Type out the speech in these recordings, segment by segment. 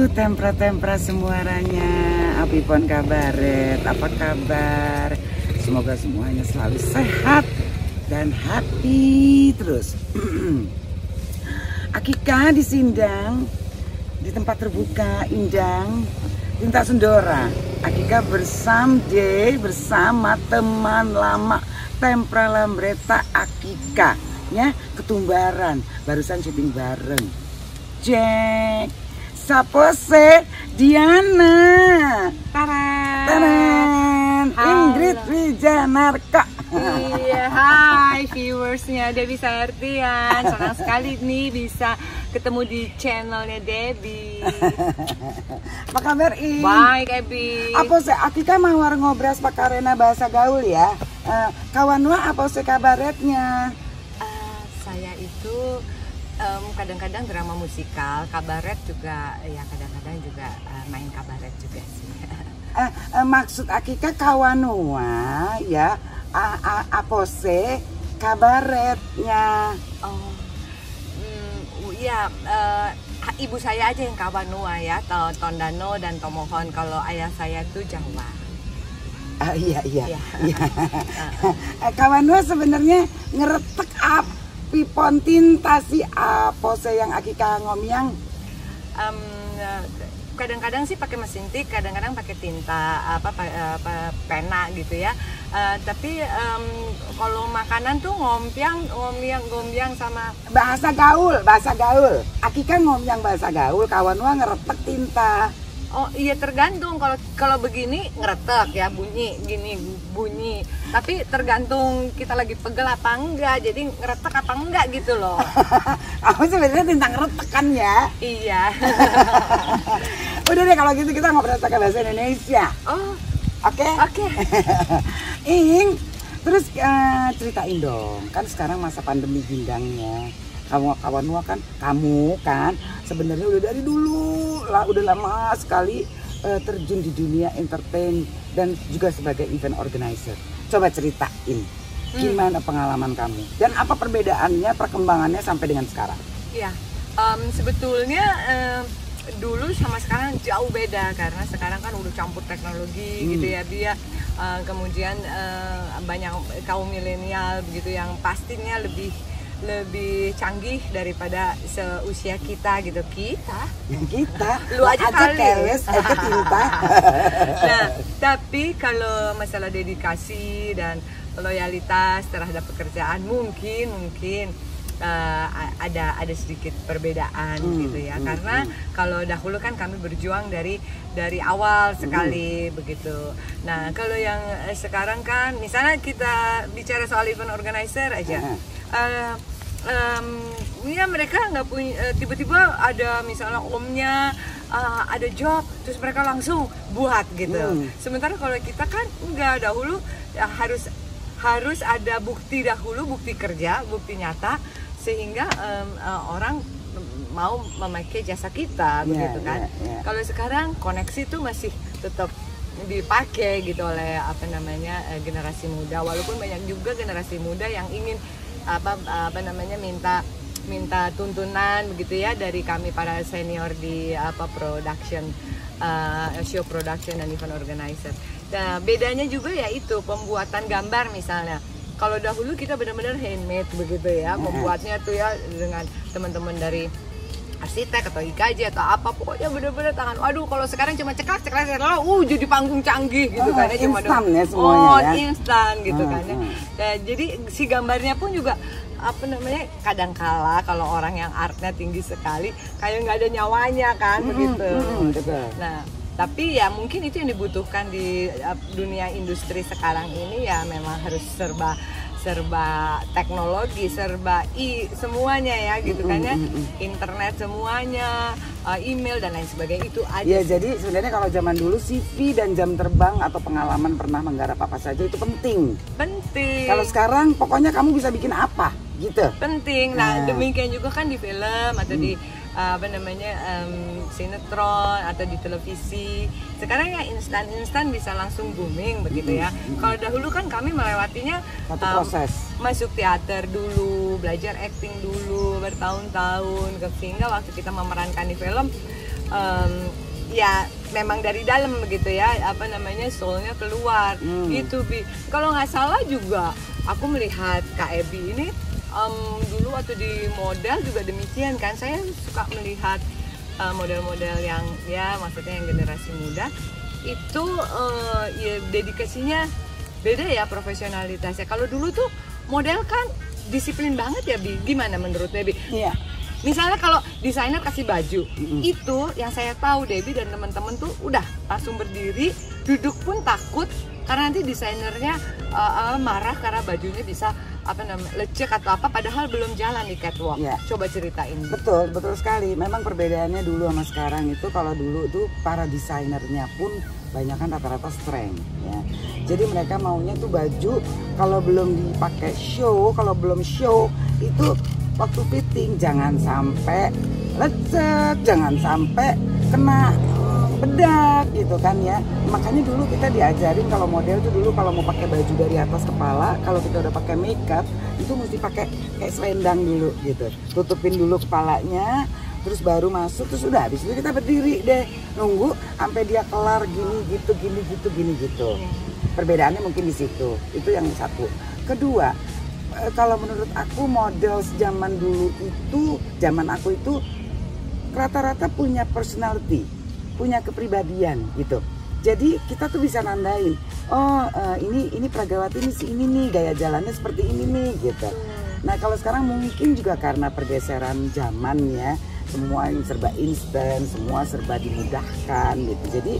Tempra-tempra semuanya, Apipon kabaret, apa kabar? Semoga semuanya selalu sehat dan happy terus. Akika di Sindang, di tempat terbuka Indang, Tinta Sendora. Akika bersama teman lama Tempra Lambreta Akika, ya, Ketumbaran, barusan syuting bareng. Cek. Sapose Diana, taran, Ingrid Wijanarka. Iya, hai viewersnya Debbie Saertian. Senang sekali nih bisa ketemu di channelnya Debbie. Apa kabar, Ing? Baik, Ebi. Apa sih Akika mawar ngobras pakarena bahasa gaul ya? Kawanwa apa sih kabaretnya? Saya itu kadang-kadang drama musikal, kabaret juga, ya kadang-kadang juga main kabaret juga sih. Maksud Akika kawanua ya, apose kabaretnya. Oh, ya ibu saya aja yang kawanua ya, Tondano dan Tomohon. Kalau ayah saya tuh Jawa. Iya. Kawanua sebenarnya ngeretek apa? Pipon tinta si apose yang Akika ngomyang. Kadang-kadang sih pakai mesin tik, kadang-kadang pakai tinta pena gitu ya. Tapi kalau makanan tuh ngomyang sama bahasa gaul. Akika ngomyang bahasa gaul, kawanua ngeretek tinta. Oh iya, tergantung. Kalau begini ngeretek ya, bunyi gini bunyi. Tapi tergantung kita lagi pegel apa enggak. Jadi ngeretek apa enggak gitu loh. Aku sebenarnya tentang ngeretek kan ya. Iya. Udah deh kalau gitu kita ngobrol pakai bahasa Indonesia. Oh, oke. Ing, terus ceritain dong. Kan sekarang masa pandemi gindangnya. Kawanua kan, kamu kan sebenarnya udah dari dulu lah, udah lama sekali terjun di dunia entertain dan juga sebagai event organizer. Coba ceritain gimana pengalaman kamu dan apa perbedaannya, perkembangannya sampai dengan sekarang. Iya, sebetulnya dulu sama sekarang jauh beda karena sekarang kan udah campur teknologi gitu ya, Bia. Kemudian banyak kaum milenial begitu yang pastinya lebih canggih daripada seusia kita gitu. Kita lu aja kali keles tinta. Nah, tapi kalau masalah dedikasi dan loyalitas terhadap pekerjaan mungkin ada sedikit perbedaan gitu ya, karena kalau dahulu kan kami berjuang dari awal sekali begitu. Nah, kalau yang sekarang kan misalnya kita bicara soal event organizer aja, ya mereka nggak punya, tiba-tiba ada misalnya omnya ada job terus mereka langsung buat gitu. Sementara kalau kita kan nggak, dahulu ya harus ada bukti dahulu, bukti kerja, bukti nyata sehingga orang mau memakai jasa kita begitu kan. Kalau sekarang koneksi itu masih tetap dipakai gitu oleh generasi muda, walaupun banyak juga generasi muda yang ingin minta tuntunan begitu ya dari kami para senior di production, show production dan event organizer. Nah, bedanya juga yaitu pembuatan gambar misalnya. Kalau dahulu kita benar-benar handmade begitu ya, membuatnya tuh ya dengan teman-teman dari arsitek atau IKJ atau apa, pokoknya bener-bener tangan. Waduh, kalau sekarang cuma ceklak jadi panggung canggih gitu kan ya, cuma instan ya semuanya instan gitu kan ya. Nah, jadi si gambarnya pun juga kadangkala kalau orang yang artnya tinggi sekali kayak nggak ada nyawanya kan begitu. Nah, tapi ya mungkin itu yang dibutuhkan di dunia industri sekarang ini ya, memang harus serba teknologi, semuanya ya gitu kan ya, internet semuanya, email dan lain sebagainya, itu aja. Ya, jadi sebenarnya kalau zaman dulu CV dan jam terbang atau pengalaman pernah menggarap apa saja itu penting. Kalau sekarang pokoknya kamu bisa bikin apa gitu. Penting. Nah, demikian juga kan di film atau di sinetron atau di televisi. Sekarang ya instan bisa langsung booming begitu ya. Kalau dahulu kan kami melewatinya satu proses. Masuk teater dulu, belajar acting dulu bertahun-tahun, sehingga waktu kita memerankan di film ya memang dari dalam begitu ya, apa namanya, soulnya keluar gitu Bi. Kalau nggak salah juga aku melihat Kak Ebi ini dulu waktu di model juga demikian kan, saya suka melihat model-model yang ya maksudnya yang generasi muda itu ya dedikasinya beda ya, profesionalitasnya. Kalau dulu tuh model kan disiplin banget ya Bi, gimana menurut Debbie? Iya. Misalnya kalau desainer kasih baju, itu yang saya tahu Debbie dan teman-teman tuh udah langsung berdiri, duduk pun takut karena nanti desainernya marah karena bajunya bisa apa namanya lecek atau apa, padahal belum jalan di catwalk. Ya. Coba ceritain. Betul sekali. Memang perbedaannya dulu sama sekarang itu, kalau dulu tuh para desainernya pun banyak kan rata-rata strength ya. Jadi mereka maunya tuh baju kalau belum dipakai show, kalau belum show itu waktu fitting jangan sampai lecek, jangan sampai kena bedak gitu kan ya. Makanya dulu kita diajarin kalau model tuh dulu kalau mau pakai baju dari atas kepala, kalau kita udah pakai makeup itu mesti pakai kayak selendang dulu gitu, tutupin dulu kepalanya, terus baru masuk, terus udah habis itu kita berdiri deh nunggu sampai dia kelar gini gitu. Perbedaannya mungkin di situ. Itu yang satu. Kedua, kalau menurut aku model zaman dulu itu, zaman aku itu rata-rata punya personality, punya kepribadian gitu. Jadi kita tuh bisa nandain, oh ini Pragawati ini si ini nih, gaya jalannya seperti ini nih gitu. Nah kalau sekarang mungkin juga karena pergeseran zaman ya, semua yang serba instan, semua serba dimudahkan gitu. Jadi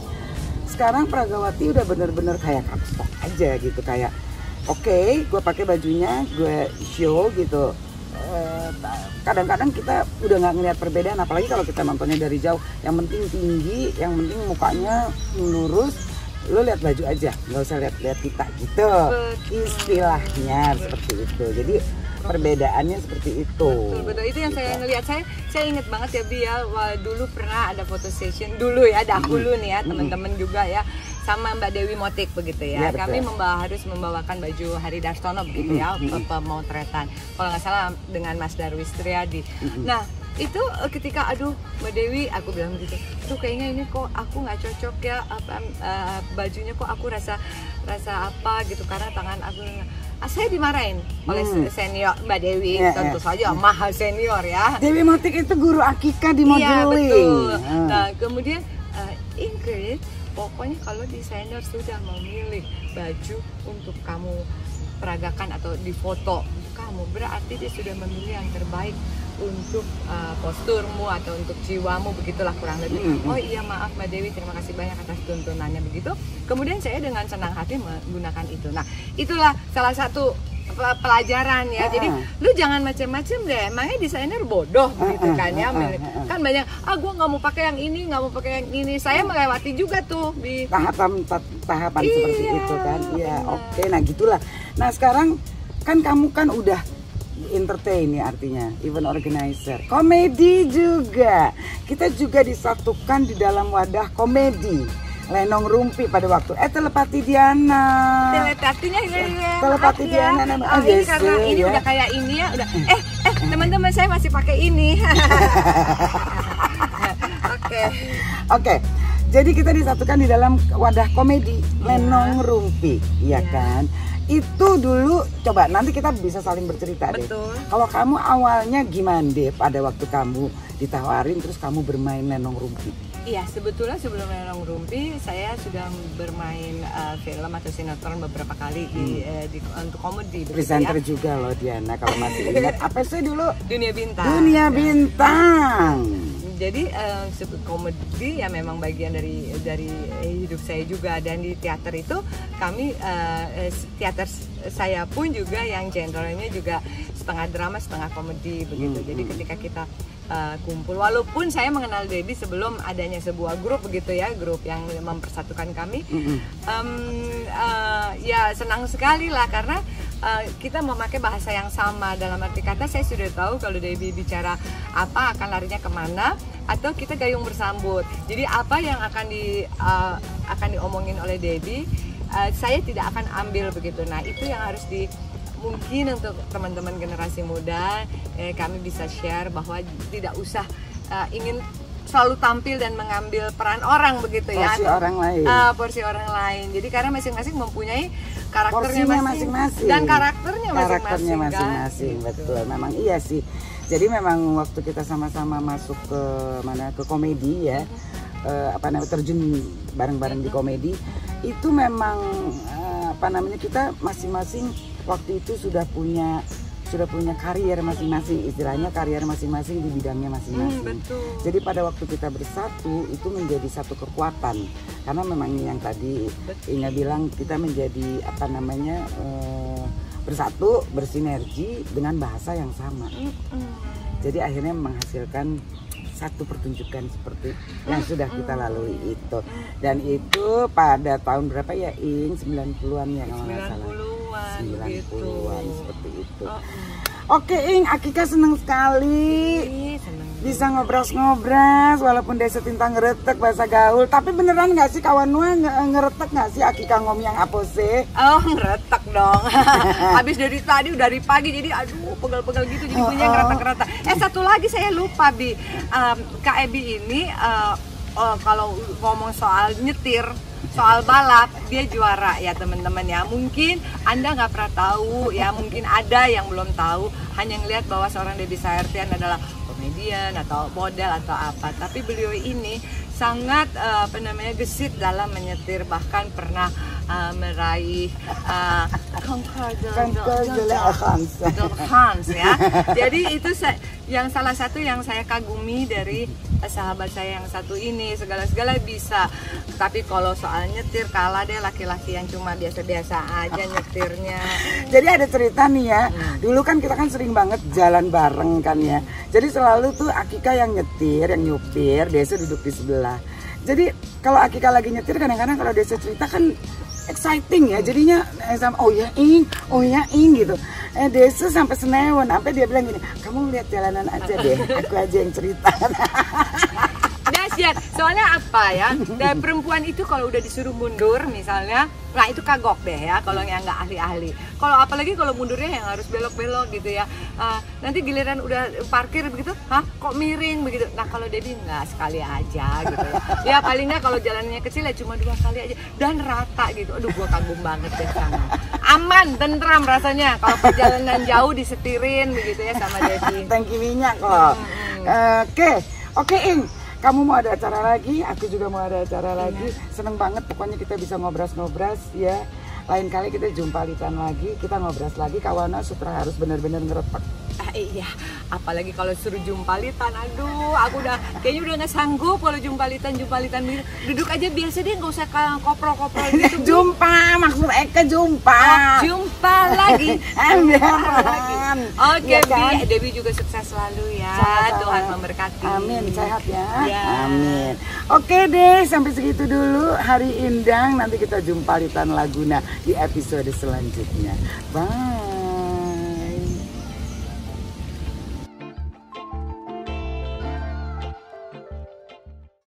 sekarang Pragawati udah bener-bener kayak kapstok aja gitu, kayak oke, gue pakai bajunya, gue show gitu. Kadang-kadang kita udah nggak ngeliat perbedaan, apalagi kalau kita nontonnya dari jauh. Yang penting tinggi, yang penting mukanya lurus, lo lihat baju aja, nggak usah lihat kita gitu. Istilahnya seperti itu. Jadi perbedaannya seperti itu. Betul itu yang saya ngelihat. Saya inget banget ya Bi ya, dulu pernah ada foto session dulu ya, dahulu nih ya teman-teman juga ya, sama Mbak Dewi Motik begitu ya. Kami harus membawakan baju Hari Darsono begitu ya, pemotretan. Kalau nggak salah dengan Mas Darwis Triadi. Nah itu ketika aduh Mbak Dewi, aku bilang gitu, tuh kayaknya ini kok aku nggak cocok ya, bajunya kok aku rasa apa gitu karena tangan aku. Saya dimarahin oleh senior Mbak Dewi, tentu saja mahal senior ya. Dewi Motik itu guru Akika di modeling. Iya betul. Nah kemudian Ingrid, pokoknya kalau desainer sudah memilih baju untuk kamu peragakan atau difoto kamu, berarti dia sudah memilih yang terbaik untuk posturmu atau untuk jiwamu, begitulah kurang lebih. Oh iya maaf Mbak Dewi, terima kasih banyak atas tuntunannya begitu. Kemudian saya dengan senang hati menggunakan itu. Nah itulah salah satu pelajaran ya. Jadi lu jangan macam-macam deh, emangnya desainer bodoh begitu kan ya. Kan banyak, gue nggak mau pakai yang ini, nggak mau pakai yang ini. Saya melewati juga tuh di tahapan seperti itu kan. Iya oke, nah gitulah. Nah sekarang kan kamu kan udah entertain ya, artinya event organizer, komedi juga. Kita juga disatukan di dalam wadah komedi Lenong Rumpi pada waktu Telepati Diana. Telepati Diana namanya. Ini karena ini ya. Udah kayak ini ya, udah. Teman-teman saya masih pakai ini. Oke. Jadi kita disatukan di dalam wadah komedi Lenong Rumpi, ya kan? Itu dulu, coba nanti kita bisa saling bercerita deh. Kalau kamu awalnya gimana deh pada waktu kamu ditawarin terus kamu bermain Lenong Rumpi? Iya, sebetulnya sebelum Lenong Rumpi saya sudah bermain film atau sinetron beberapa kali untuk komedi. Presenter ya. Juga loh Diana, kalau masih ingat. Apa sih dulu? Dunia Bintang. Dunia Bintang. Jadi komedi ya memang bagian dari hidup saya juga, dan di teater itu kami teater saya pun juga yang genrenya juga setengah drama setengah komedi begitu. Jadi ketika kita kumpul, walaupun saya mengenal Debbie sebelum adanya sebuah grup begitu ya, grup yang mempersatukan kami, ya senang sekali lah karena kita memakai bahasa yang sama. Dalam arti kata saya sudah tahu kalau Debbie bicara apa akan larinya kemana, atau kita gayung bersambut. Jadi apa yang akan diomongin oleh Debbie, saya tidak akan ambil begitu. Nah itu yang harus mungkin untuk teman-teman generasi muda, kami bisa share bahwa tidak usah ingin selalu tampil dan mengambil peran orang begitu ya. Porsi orang lain. Porsi orang lain. Jadi karena masing-masing mempunyai karakternya masing-masing dan karakternya masing-masing. Betul. Memang iya sih. Jadi memang waktu kita sama-sama masuk ke komedi ya, terjun bareng-bareng di komedi, itu memang kita masing-masing waktu itu sudah punya karier masing-masing, istilahnya karier masing-masing di bidangnya masing-masing. Jadi pada waktu kita bersatu itu menjadi satu kekuatan, karena memang yang tadi Inga bilang, kita menjadi bersatu, bersinergi dengan bahasa yang sama. Jadi akhirnya menghasilkan satu pertunjukan seperti yang sudah kita lalui itu. Dan itu pada tahun berapa ya, Ing? 90-an ya kalau nggak salah. 90-an seperti itu. Oke, Ing, Akika seneng sekali bisa ngobras-ngobras walaupun desa tintang ngeretek bahasa gaul. Tapi beneran nggak sih kawan Nua ngeretek nggak sih Akika ngom yang apose? Oh, ngeretek dong. Habis dari pagi jadi aduh pegel-pegel gitu, jadi punya ngeretek-ngeretek. Satu lagi saya lupa, Bi. Kak Ebi ini kalau ngomong soal nyetir, soal balap, dia juara ya teman-teman ya. Mungkin Anda nggak pernah tahu ya, mungkin ada yang belum tahu, hanya ngelihat bahwa seorang Debbie Sayartian adalah komedian atau model atau apa. Tapi beliau ini sangat gesit dalam menyetir, bahkan pernah meraih Concours de France ya. Jadi itu yang salah satu yang saya kagumi dari sahabat saya yang satu ini, segala-segala bisa. Tapi kalau soal nyetir kalah deh laki-laki yang cuma biasa-biasa aja nyetirnya. Jadi ada cerita nih ya, dulu kan kita kan sering banget jalan bareng kan ya. Jadi selalu tuh Akika yang nyetir, yang nyupir, Desa duduk di sebelah. Jadi kalau Akika lagi nyetir, kadang-kadang kalau Desa cerita kan exciting ya, jadinya oh ya Ing gitu. Desa sampai senewan, sampai dia bilang gini, kamu lihat jalanan aja deh, aku aja yang cerita. Dahsyat, soalnya apa ya, dari perempuan itu kalau udah disuruh mundur misalnya, nah itu kagok deh ya kalau yang nggak ahli-ahli. Kalau apalagi kalau mundurnya yang harus belok-belok gitu ya, nanti giliran udah parkir begitu, kok miring begitu. Nah kalau Debbie nggak, sekali aja gitu ya. Ya paling nggak kalau jalannya kecil ya cuma 2 kali aja dan rata gitu. Aduh gua kagum banget deh sama. Aman, tentram rasanya kalau perjalanan jauh disetirin begitu ya sama Debbie. Tangki minyak kok. Oke Ing. Kamu mau ada acara lagi, aku juga mau ada acara lagi. Seneng banget pokoknya kita bisa ngobras-ngobras ya. Lain kali kita jumpa Litan lagi, kita ngobras lagi. Kawana Sutra harus benar-benar ngeretek. Iya, apalagi kalau suruh jumpalitan, aduh, aku kayaknya udah nggak sanggup kalau jumpalitan duduk aja biasa deh, nggak usah koprol-koprol gitu. Jumpa, maksud Eka jumpa. Jumpa lagi. Oke, ya kan? Debbie juga sukses selalu ya. Sama-sama. Tuhan memberkati. Amin, sehat ya. Amin. Oke deh, sampai segitu dulu Hari Indang. Nanti kita jumpa Litan Laguna di episode selanjutnya. Bye.